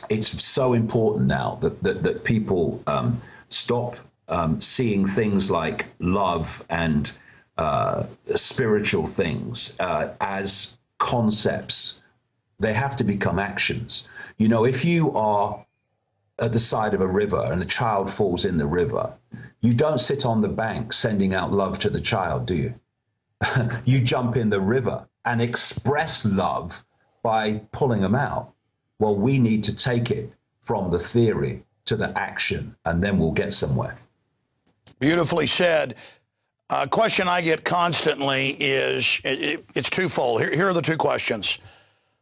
It's so important now that people stop seeing things like love and spiritual things as concepts. They have to become actions. If you are at the side of a river and a child falls in the river, you don't sit on the bank sending out love to the child, do you? You jump in the river and express love by pulling them out. Well, we need to take it from the theory to the action, and then we'll get somewhere. Beautifully said. A question I get constantly is, it's twofold. Here are the two questions.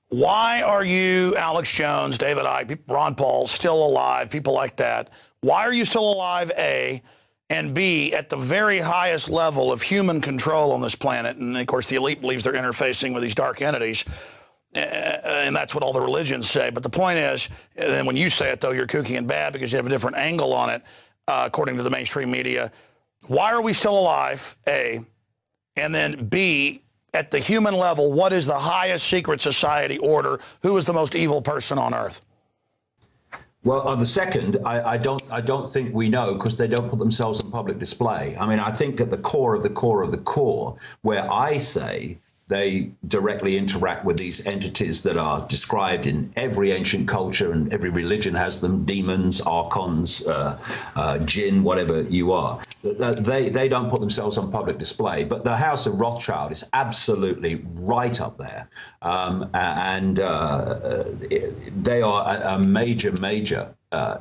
Why are you, Alex Jones, David Icke, Ron Paul, still alive, people like that? Why are you still alive, A? And B, at the very highest level of human control on this planet? And, of course, the elite believes they're interfacing with these dark entities. And that's what all the religions say. But the point is, and then when you say it, though, you're kooky and bad because you have a different angle on it, according to the mainstream media. Why are we still alive, A? And then B, at the human level, what is the highest secret society order? Who is the most evil person on earth? Well, on the second, I don't think we know, because they don't put themselves on public display. I mean, I think at the core of the core of the core, where I say they directly interact with these entities that are described in every ancient culture, and every religion has them: demons, archons, jinn, whatever you are. They don't put themselves on public display, but the House of Rothschild is absolutely right up there, and they are a major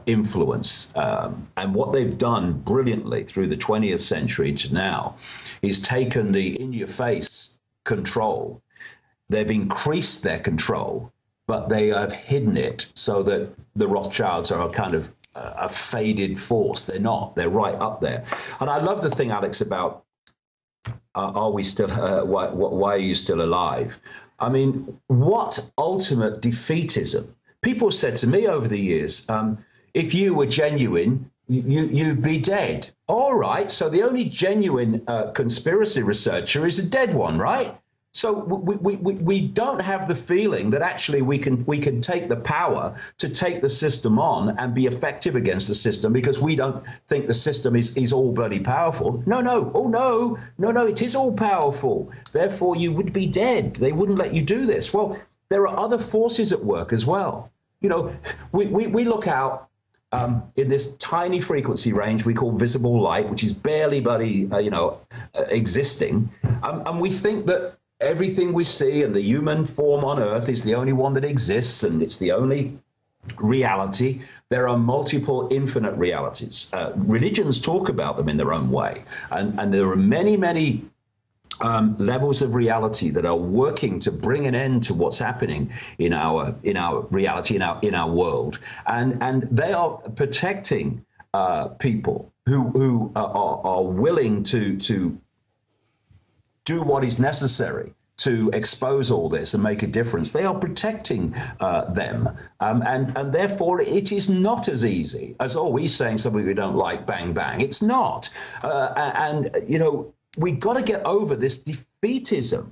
influence, and what they've done brilliantly through the 20th century to now is taken the in-your-face control. They've increased their control, but they have hidden it so that the Rothschilds are a kind of a faded force. They're not. They're right up there. And I love the thing, Alex, about are we still? Why are you still alive? I mean, what ultimate defeatism? People said to me over the years, if you were genuine, you'd be dead. All right, so the only genuine conspiracy researcher is a dead one, right? So we don't have the feeling that actually we can take the power to take the system on and be effective against the system, because we don't think the system is all bloody powerful. No, it is all powerful. Therefore, you would be dead. They wouldn't let you do this. Well, there are other forces at work as well. You know, we look out in this tiny frequency range we call visible light, which is barely bloody, existing. And we think that everything we see and the human form on Earth is the only one that exists, and it's the only reality. There are multiple infinite realities. Religions talk about them in their own way. And there are many levels of reality that are working to bring an end to what's happening in our reality, in our world, and they are protecting people who are willing to do what is necessary to expose all this and make a difference. They are protecting them, and therefore it is not as easy as always saying something we don't like, bang bang. It's not, and you know. We've got to get over this defeatism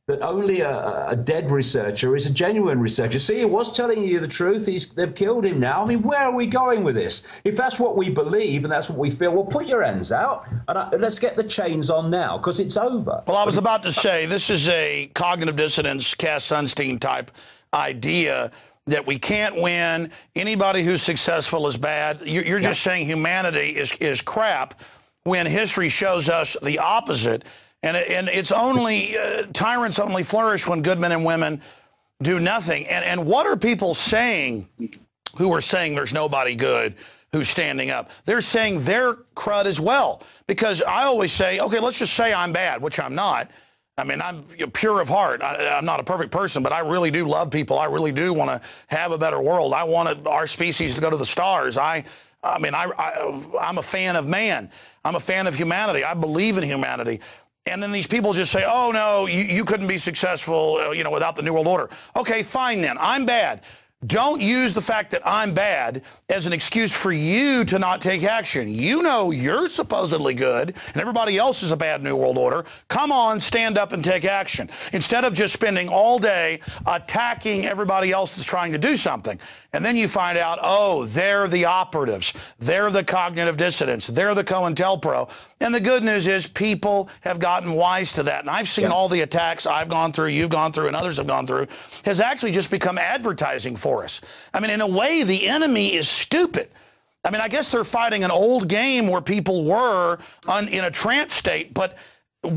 that only a dead researcher is a genuine researcher. See, he was telling you the truth. They've killed him now. I mean, where are we going with this? If that's what we believe and that's what we feel, well, put your hands out and let's get the chains on now, because it's over. Well, I was about to say, this is a cognitive dissonance, Cass Sunstein type idea that we can't win. Anybody who's successful is bad. You're just saying humanity is crap, when history shows us the opposite. And it's only, tyrants only flourish when good men and women do nothing. And what are people saying who are saying there's nobody good who's standing up? They're saying they're crud as well. Because I always say, okay, let's just say I'm bad, which I'm not. I mean, I'm pure of heart. I'm not a perfect person, but I really do love people. I really do want to have a better world. I want our species to go to the stars. I'm a fan of man. I'm a fan of humanity. I believe in humanity. And then these people just say, oh, no, you couldn't be successful, without the New World Order. Okay, fine then. I'm bad. Don't use the fact that I'm bad as an excuse for you to not take action. You know you're supposedly good, and everybody else is a bad New World Order. Come on, stand up and take action, instead of just spending all day attacking everybody else that's trying to do something. And then you find out, oh, they're the operatives. They're the cognitive dissidents. They're the COINTELPRO. And the good news is people have gotten wise to that. And I've seen all the attacks I've gone through, you've gone through, and others have gone through, has actually just become advertising for us. I mean, in a way, the enemy is stupid. I mean, I guess they're fighting an old game where people were in a trance state, but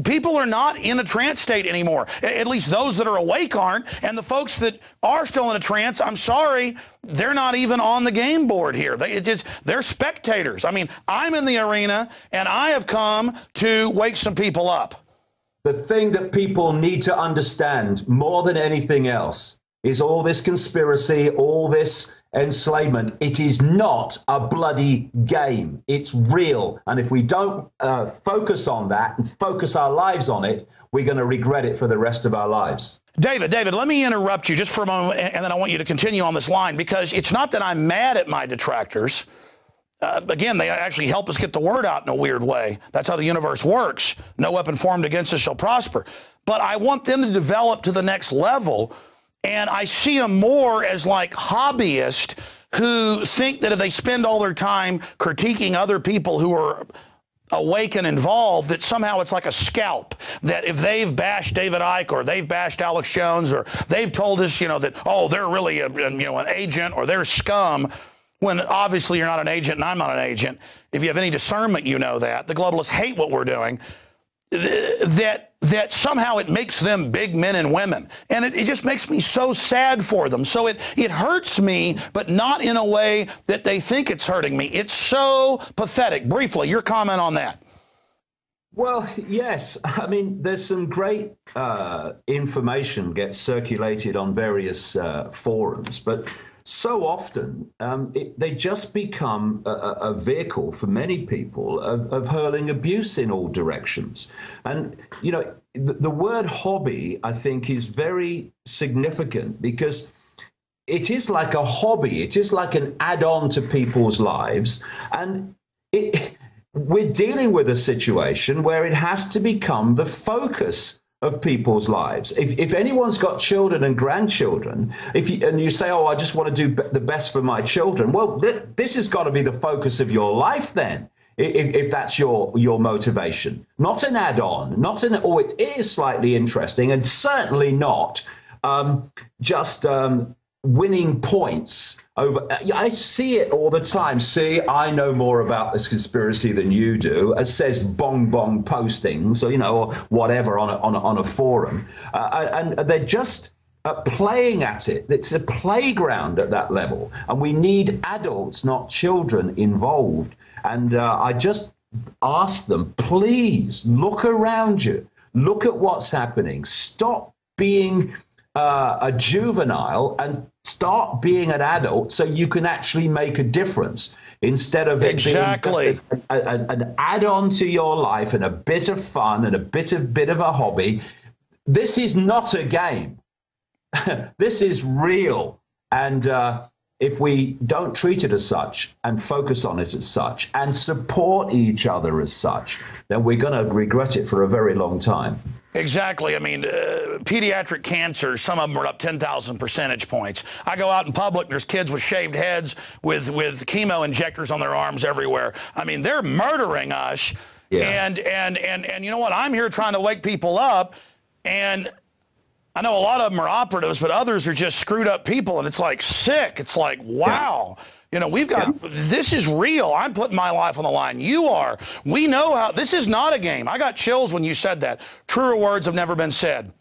people are not in a trance state anymore. At least those that are awake aren't. And the folks that are still in a trance, I'm sorry, they're not even on the game board here. They're spectators. I mean, I'm in the arena, and I have come to wake some people up. The thing that people need to understand more than anything else is all this conspiracy, all this enslavement. It is not a bloody game. It's real. And if we don't focus on that and focus our lives on it, we're going to regret it for the rest of our lives. David, let me interrupt you just for a moment, and then I want you to continue on this line, because it's not that I'm mad at my detractors. again, they actually help us get the word out in a weird way. That's how the universe works. No weapon formed against us shall prosper. But I want them to develop to the next level, and I see them more as like hobbyists who think that if they spend all their time critiquing other people who are awake and involved, that somehow it's like a scalp, that if they've bashed David Icke or they've bashed Alex Jones or they've told us, that, oh, they're really an agent or they're scum, when obviously you're not an agent and I'm not an agent. If you have any discernment, you know that. The globalists hate what we're doing. That somehow it makes them big men and women. And it just makes me so sad for them. So it hurts me, but not in a way that they think it's hurting me. It's so pathetic. Briefly, your comment on that. Well, yes. I mean, there's some great information gets circulated on various forums, but so often they just become a vehicle for many people of hurling abuse in all directions. And, the word hobby, I think, is very significant because it is like a hobby. It is like an add-on to people's lives. And we're dealing with a situation where it has to become the focus of people's lives. If anyone's got children and grandchildren, and you say, oh, I just want to do the best for my children, well, this has got to be the focus of your life then, if that's your motivation. Not an add-on, or it is slightly interesting, and certainly not just winning points over. I see it all the time. See, I know more about this conspiracy than you do. It says bong bong postings, or whatever on a forum, and they're just playing at it. It's a playground at that level, and we need adults, not children, involved. And I just ask them, please look around you, look at what's happening, stop being a juvenile and start being an adult so you can actually make a difference instead of it being just an add-on to your life and a bit of fun and a bit of a hobby. This is not a game. This is real. And if we don't treat it as such and focus on it as such and support each other as such, then we're going to regret it for a very long time. Exactly. I mean, pediatric cancer, some of them are up 10,000 percentage points. I go out in public and there's kids with shaved heads with chemo injectors on their arms everywhere. I mean, they're murdering us. Yeah. And you know what? I'm here trying to wake people up, and I know a lot of them are operatives, but others are just screwed up people, and it's like sick. It's like, wow. Yeah. We've got, this is real. I'm putting my life on the line. You are. We know how, this is not a game. I got chills when you said that. Truer words have never been said.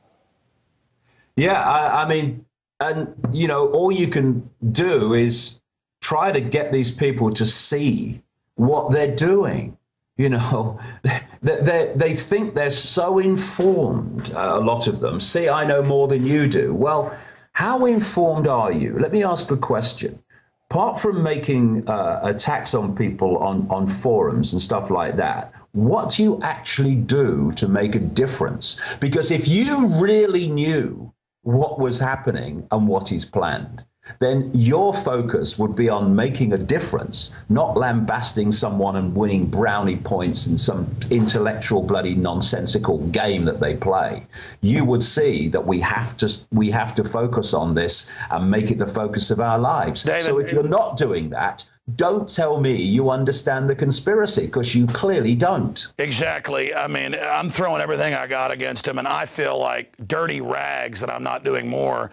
Yeah, I mean, and, all you can do is try to get these people to see what they're doing. They think they're so informed, a lot of them. See, I know more than you do. Well, how informed are you? Let me ask a question. Apart from making attacks on people on forums and stuff like that, what do you actually do to make a difference? Because if you really knew what was happening and what is planned, then your focus would be on making a difference, not lambasting someone and winning brownie points in some intellectual bloody nonsensical game that they play. You would see that we have to focus on this and make it the focus of our lives. David, so if you're not doing that, don't tell me you understand the conspiracy, because you clearly don't. Exactly. I mean, I'm throwing everything I got against him, and I feel like dirty rags that I'm not doing more.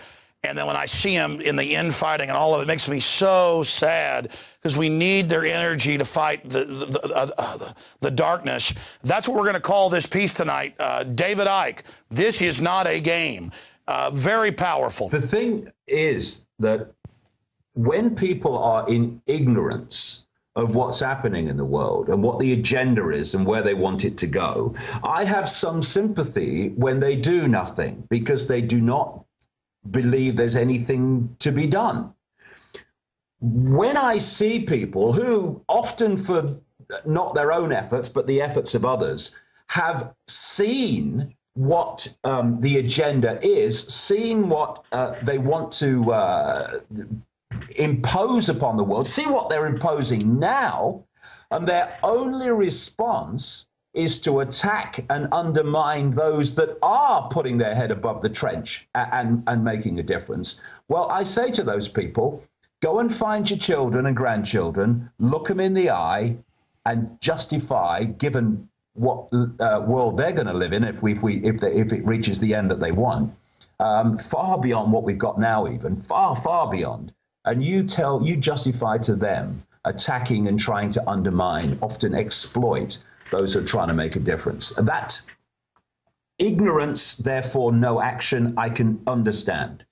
And then when I see them in the infighting and all of it, makes me so sad, because we need their energy to fight the darkness. That's what we're going to call this piece tonight. David Icke, this is not a game. Very powerful. The thing is that when people are in ignorance of what's happening in the world and what the agenda is and where they want it to go, I have some sympathy when they do nothing, because they do not believe there's anything to be done. When I see people who, often for not their own efforts but the efforts of others, have seen what the agenda is, seen what they want to impose upon the world. See what they're imposing now, and their only response is to attack and undermine those that are putting their head above the trench and making a difference. Well, I say to those people, go and find your children and grandchildren, look them in the eye, and justify, given what world they're going to live in if it reaches the end that they want, far beyond what we've got now, even far beyond. And you justify to them attacking and trying to undermine, often exploit those who are trying to make a difference. That ignorance, therefore no action, I can understand.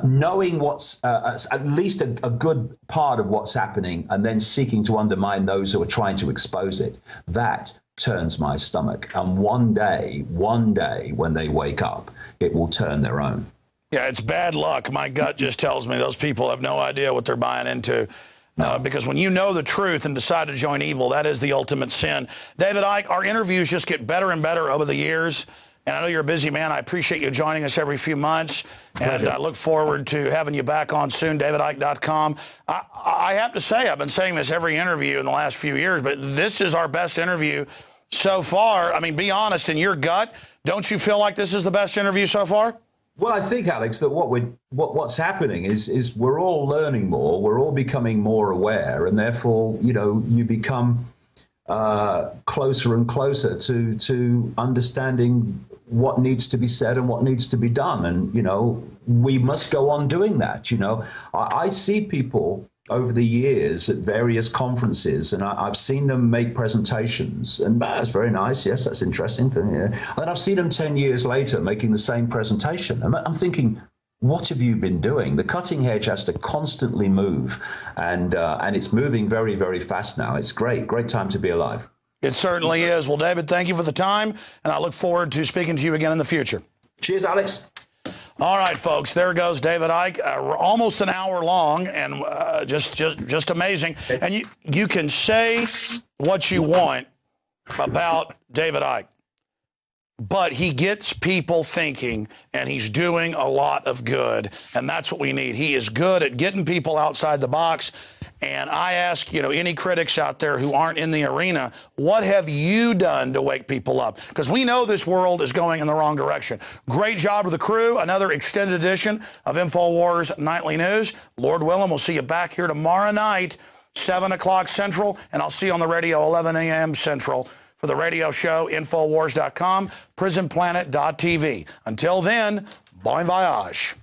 Knowing what's at least a good part of what's happening and then seeking to undermine those who are trying to expose it, that turns my stomach. And one day when they wake up, it will turn their own. Yeah, it's bad luck. My gut just tells me those people have no idea what they're buying into. Because when you know the truth and decide to join evil, that is the ultimate sin. David Icke, our interviews just get better and better over the years. And I know you're a busy man. I appreciate you joining us every few months. And I look forward to having you back on soon, davidicke.com. I have to say, I've been saying this every interview in the last few years, but this is our best interview so far. I mean, be honest, in your gut, don't you feel like this is the best interview so far? Well, I think, Alex, that what's happening is we're all learning more, we're all becoming more aware, and therefore, you become closer and closer to understanding what needs to be said and what needs to be done. And, we must go on doing that. I see people over the years at various conferences, and I've seen them make presentations, and that's very nice. Yes, that's interesting. Yeah. And I've seen them 10 years later making the same presentation. I'm thinking, what have you been doing? The cutting edge has to constantly move, and it's moving very, very fast now. It's great time to be alive. It certainly is. Well, David, thank you for the time, and I look forward to speaking to you again in the future. Cheers, Alex. All right, folks, there goes David Icke, almost an hour long, and just amazing. And you can say what you want about David Icke, but he gets people thinking, and he's doing a lot of good, and that's what we need. He is good at getting people outside the box. And I ask, any critics out there who aren't in the arena, what have you done to wake people up? Because we know this world is going in the wrong direction. Great job to the crew. Another extended edition of InfoWars Nightly News. Lord willing, we'll see you back here tomorrow night, 7 o'clock Central, and I'll see you on the radio 11 a.m. Central for the radio show, Infowars.com, PrisonPlanet.tv. Until then, bon voyage.